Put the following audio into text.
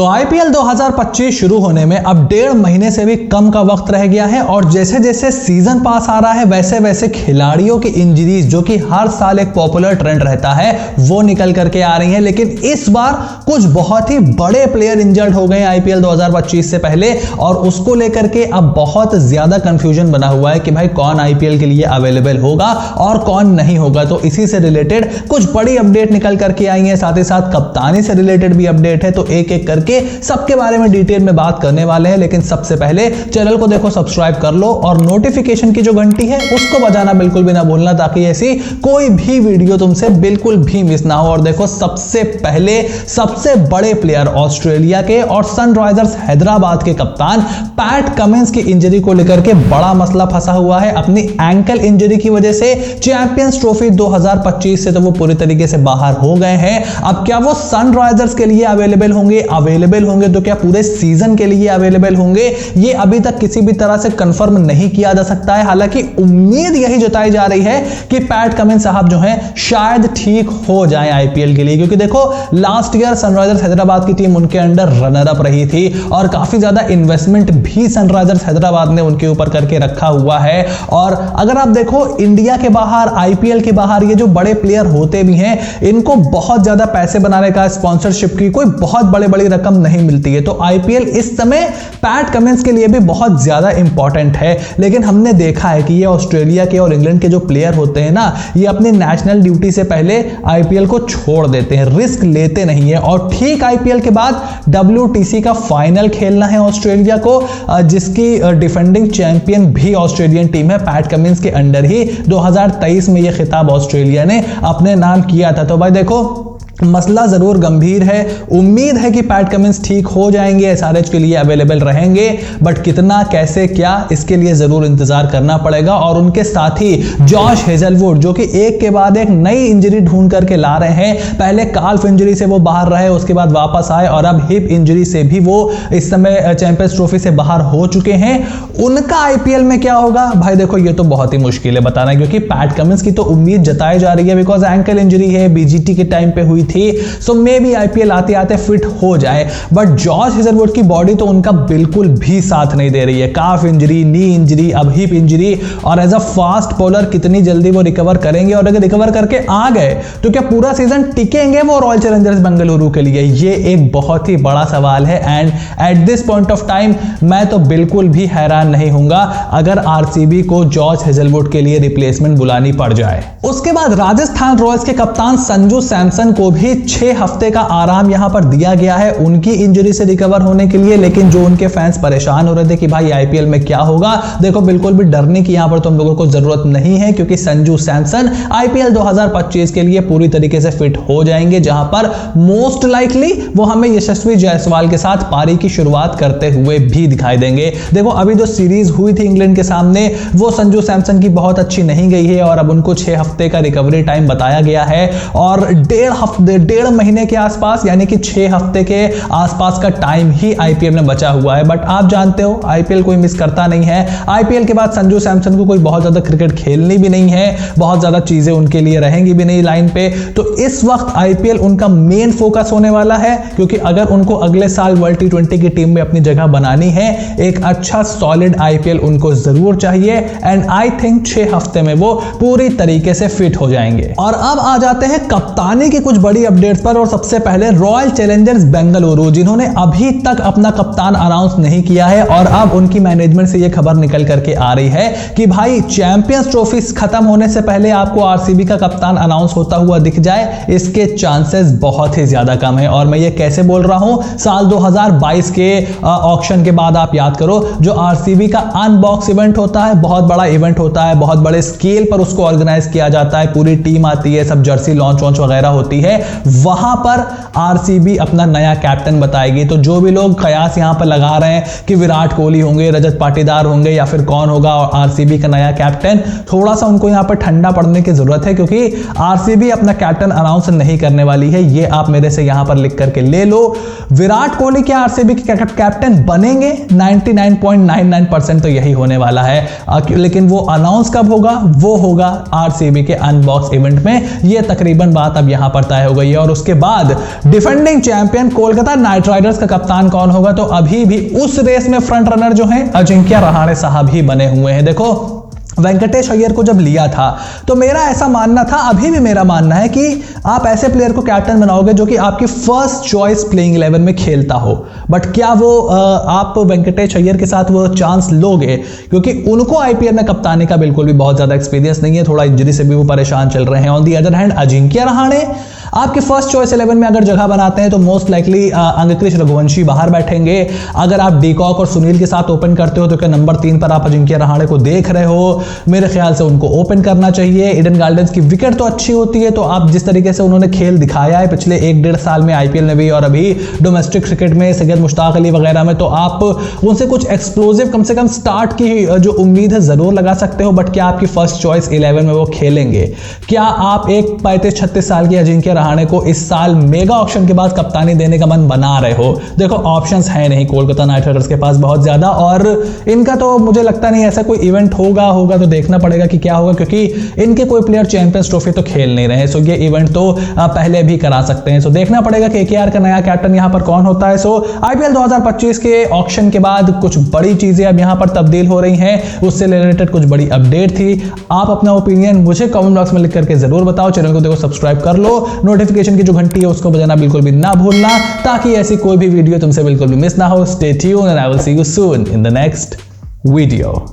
तो आईपीएल 2025 शुरू होने में अब 1.5 महीने से भी कम का वक्त रह गया है और जैसे जैसे सीजन पास आ रहा है वैसे वैसे खिलाड़ियों की इंजरीज, जो कि हर साल एक पॉपुलर ट्रेंड रहता है, वो निकल करके आ रही हैं। लेकिन इस बार कुछ बहुत ही बड़े प्लेयर इंजर्ड हो गए आईपीएल 2025 से पहले और उसको लेकर के अब बहुत ज्यादा कंफ्यूजन बना हुआ है कि भाई कौन आईपीएल के लिए अवेलेबल होगा और कौन नहीं होगा। तो इसी से रिलेटेड कुछ बड़ी अपडेट निकल करके आई है, साथ ही साथ कप्तानी से रिलेटेड भी अपडेट है। तो एक एक करके सबके बारे में डिटेल में बात करने वाले हैं। लेकिन सबसे पहले चैनल को देखो सब्सक्राइब कर लो और नोटिफिकेशन की जो घंटी है उसको बजाना बिल्कुल भी ना भूलना, ताकि ऐसी कोई भी वीडियो तुमसे बिल्कुल भी मिस ना हो। और देखो सबसे पहले सबसे बड़े प्लेयर ऑस्ट्रेलिया के और सनराइजर्स हैदराबाद के कप्तान पैट कमिंस की इंजरी को लेकर के बड़ा मसला फंसा हुआ है। अपनी एंकल इंजरी की वजह से चैंपियंस ट्रॉफी 2025 से तो वो पूरी तरीके से बाहर हो गए हैं। अब क्या वो सनराइजर्स के लिए अवेलेबल होंगे तो क्या पूरे सीजन के लिए अवेलेबल होंगे, ये अभी तक किसी भी तरह से कंफर्म नहीं किया जा सकता है। हालांकि उम्मीद यही जताई जा रही है कि पैट कमिंस साहब जो हैं शायद ठीक हो जाएं आईपीएल के लिए, क्योंकि देखो लास्ट ईयर सनराइजर्स हैदराबाद की टीम उनके अंडर रनर अप रही थी और काफी ज्यादा इन्वेस्टमेंट भी सनराइजर्स हैदराबाद ने उनके ऊपर करके रखा हुआ है। और अगर आप देखो इंडिया के बाहर, आईपीएल के बाहर ये जो बड़े प्लेयर होते भी हैं, इनको बहुत ज्यादा पैसे बनाने का, स्पॉन्सरशिप की कोई बहुत बड़ी रकम नहीं मिलती है। तो आईपीएल इस समय पैट कमिंस के लिए भी बहुत ज्यादा इंपॉर्टेंट है। लेकिन हमने देखा है कि ये ऑस्ट्रेलिया के और इंग्लैंड के जो प्लेयर होते हैं ना, ये अपनी नेशनल ड्यूटी से पहले आईपीएल को छोड़ देते हैं, रिस्क लेते नहीं है। और ठीक आईपीएल के बाद WTC का फाइनल खेलना है ऑस्ट्रेलिया को, जिसकी डिफेंडिंग चैंपियन भी ऑस्ट्रेलियन टीम है। पैट कमिंस के अंडर ही 2023 में यह खिताब ऑस्ट्रेलिया ने अपने नाम किया था। तो भाई देखो मसला जरूर गंभीर है। उम्मीद है कि पैट कमिंस ठीक हो जाएंगे, एसआरएच के लिए अवेलेबल रहेंगे, बट कितना, कैसे, क्या, इसके लिए जरूर इंतजार करना पड़ेगा। और उनके साथ ही जॉश हेजलवुड, जो कि एक के बाद एक नई इंजरी ढूंढ करके ला रहे हैं। पहले काल्फ इंजरी से वो बाहर रहे, उसके बाद वापस आए और अब हिप इंजरी से भी वो इस समय चैंपियंस ट्रॉफी से बाहर हो चुके हैं। उनका आईपीएल में क्या होगा भाई देखो, ये तो बहुत ही मुश्किल है बताना, क्योंकि पैट कमिंस की तो उम्मीद जताई जा रही है, बिकॉज एंकल इंजरी है, बीजीटी के टाइम पे हुई थी। सो मे बी आईपीएल आते आते फिट हो जाए। बट जॉश हेजलवुड की बॉडी तो उनका बिल्कुल भी साथ नहीं दे रही है। काफ इंजरी, नी इंजरी, अब हिप इंजरी, और एज अ फास्ट बॉलर कितनी जल्दी वो रिकवर करेंगे, और अगर रिकवर करके आ गए तो क्या पूरा सीजन टिकेंगे वो रॉयल चैलेंजर्स बेंगलुरु के लिए, ये एक बहुत ही बड़ा सवाल है। And at this point of time मैं तो बिल्कुल भी हैरान नहीं होऊंगा अगर आरसीबी को जॉश हेजलवुड के लिए रिप्लेसमेंट बुलानी पड़ जाए। उसके बाद राजस्थान रॉयल्स के कप्तान संजू सैमसन को भी 6 हफ्ते का आराम यहां पर दिया गया है उनकी इंजरी से रिकवर होने के लिए। लेकिन जो उनके फैंस परेशान हो रहे थे कि भाई आईपीएल में क्या होगा, देखो बिल्कुल भी डरने की यहां पर तुम लोगों को जरूरत नहीं है, क्योंकि संजू सैमसन आईपीएल 2025 के लिए पूरी तरीके से फिट हो जाएंगे, जहां पर मोस्ट लाइकली वो हमें यशस्वी जायसवाल के साथ पारी की शुरुआत करते हुए भी दिखाई देंगे। देखो अभी जो सीरीज हुई थी इंग्लैंड के सामने, वो संजू सैमसन की बहुत अच्छी नहीं गई है और अब उनको 6 हफ्ते का रिकवरी टाइम बताया गया है और 1.5 महीने के आसपास, यानी कि 6 हफ्ते के आसपास का टाइम ही आईपीएल में बचा हुआ है। बट आप जानते हो आईपीएल कोई मिस करता नहीं है। आईपीएल के बाद संजू सैमसन को कोई बहुत ज्यादा क्रिकेट खेलनी भी नहीं है, बहुत ज्यादा चीजें उनके लिए रहेंगी भी नहीं लाइन पे। तो इस वक्त आईपीएल उनका मेन फोकस होने वाला है, क्योंकि अगर उनको अगले साल वर्ल्ड T20 की टीम में अपनी जगह बनानी है, एक अच्छा सॉलिड आईपीएल उनको जरूर चाहिए। एंड आई थिंक 6 हफ्ते में वो पूरी तरीके से फिट हो जाएंगे। और अब आ जाते हैं कप्तानी की कुछ बड़ी अपडेट्स पर। और सबसे पहले रॉयल चैलेंजर्स बेंगलुरु, जिन्होंने अभी तक अपना कप्तान अनाउंस नहीं किया है और अब उनकी मैनेजमेंट से यह खबर निकल करके आ रही है कि भाई चैंपियंस ट्रॉफी खत्म होने से पहले आपको आरसीबी का कप्तान अनाउंस होता हुआ दिख जाए, इसके चांसेस बहुत ही ज्यादा कम है। और मैं ये कैसे बोल रहा हूं, साल 2022 के ऑक्शन के बाद आप याद करो, जो आरसीबी का अनबॉक्स इवेंट होता है, बहुत बड़ा इवेंट होता है, बहुत बड़े स्केल पर उसको ऑर्गेनाइज किया जाता है, पूरी टीम आती है, सब जर्सी लॉन्च वगैरह होती है, वहां पर आरसीबी अपना नया कैप्टन बताएगी। तो जो भी लोग कयास यहां पर लगा रहे हैं कि विराट कोहली होंगे, रजत पाटीदार होंगे या फिर कौन होगा आरसीबी का नया कैप्टन, थोड़ा सा उनको यहां पर ठंडा पड़ने की जरूरत है, क्योंकि आरसीबी अपना कैप्टन अनाउंस नहीं करने वाली है। ये आप मेरे से यहां पर लिख करके ले लो। विराट कोहली क्या आरसीबी के कैप्टन बनेंगे? 99.99% तो यही होने वाला है। लेकिन वो अनाउंस कब होगा? वो होगा आरसीबी के अनबॉक्स इवेंट में। ये तकरीबन बात अब यहां पर तय हो गई है। और उसके बाद defending champion Kolkata night Riders का कप्तान कौन होगा, तो अभी भी उस रेस में फ्रंट रनर जो है अजिंक्य रहाणे साहब ही बने हुए हैं। देखो वेंकटेश अय्यर को जब लिया था तो मेरा ऐसा मानना था, अभी भी मेरा मानना है कि आप ऐसे प्लेयर को कैप्टन बनाओगे जो कि आपकी फर्स्ट चॉइस प्लेइंग 11 में खेलता हो। बट क्या वो आप वेंकटेश अय्यर के साथ वो चांस लोगे, क्योंकि उनको आईपीएल में कप्तानी का बिल्कुल भी बहुत ज्यादा एक्सपीरियंस नहीं है, थोड़ा इंजरी से भी वो परेशान चल रहे हैं। On the other hand Ajinkya Rahane आपकी फर्स्ट चॉइस 11 में अगर जगह बनाते हैं तो मोस्ट लाइकली अंगक्रिश रघुवंशी बाहर बैठेंगे। अगर आप डीकॉक और सुनील के साथ ओपन करते हो तो क्या नंबर 3 पर आप अजिंक्य रहाणे को देख रहे हो, मेरे ख्याल से उनको ओपन करना चाहिए। ईडन गार्डन्स की विकेट तो अच्छी होती है, तो आप जिस तरीके से उन्होंने खेल दिखाया है पिछले 1-1.5 साल में आईपीएल में भी और अभी डोमेस्टिक क्रिकेट में सैयद मुश्ताक अली वगैरह में, तो आप उनसे कुछ एक्सप्लोजिव कम से कम स्टार्ट की जो उम्मीद है जरूर लगा सकते हो। बट क्या आपकी फर्स्ट चॉइस 11 में वो खेलेंगे? क्या आप एक 35-36 साल की अजिंक्य रहाणे को इस साल मेगा ऑक्शन के बाद कप्तानी देने का मन बना रहे हो? देखो ऑप्शंस है नहीं कोलकाता नाइट राइडर्स के पास बहुत ज्यादा, और इनका तो मुझे लगता नहीं ऐसा कोई इवेंट होगा तो देखना पड़ेगा कि क्या होगा, क्योंकि इनके कोई प्लेयर चैंपियंस ट्रॉफी तो खेल नहीं रहे। सो ये इवेंट तो पहले भी करा सकते हैं। सो देखना पड़ेगा कि केकेआर का नया कैप्टन यहां पर कौन होता है। सो आईपीएल 2025 के ऑक्शन के बाद कुछ बड़ी चीजें अब यहां पर तब्दील हो रही हैं, उससे रिलेटेड कुछ बड़ी अपडेट थी। आप अपना ओपिनियन मुझे कमेंट बॉक्स में लिख करके जरूर बताओ। चैनल को देखो सब्सक्राइब कर लो, नोटिफिकेशन की जो घंटी है उसको बजाना बिल्कुल भी ना भूलना, ताकि ऐसी कोई भी वीडियो तुमसे बिल्कुल भी मिस ना हो। Stay tuned and I will see you soon in the next video.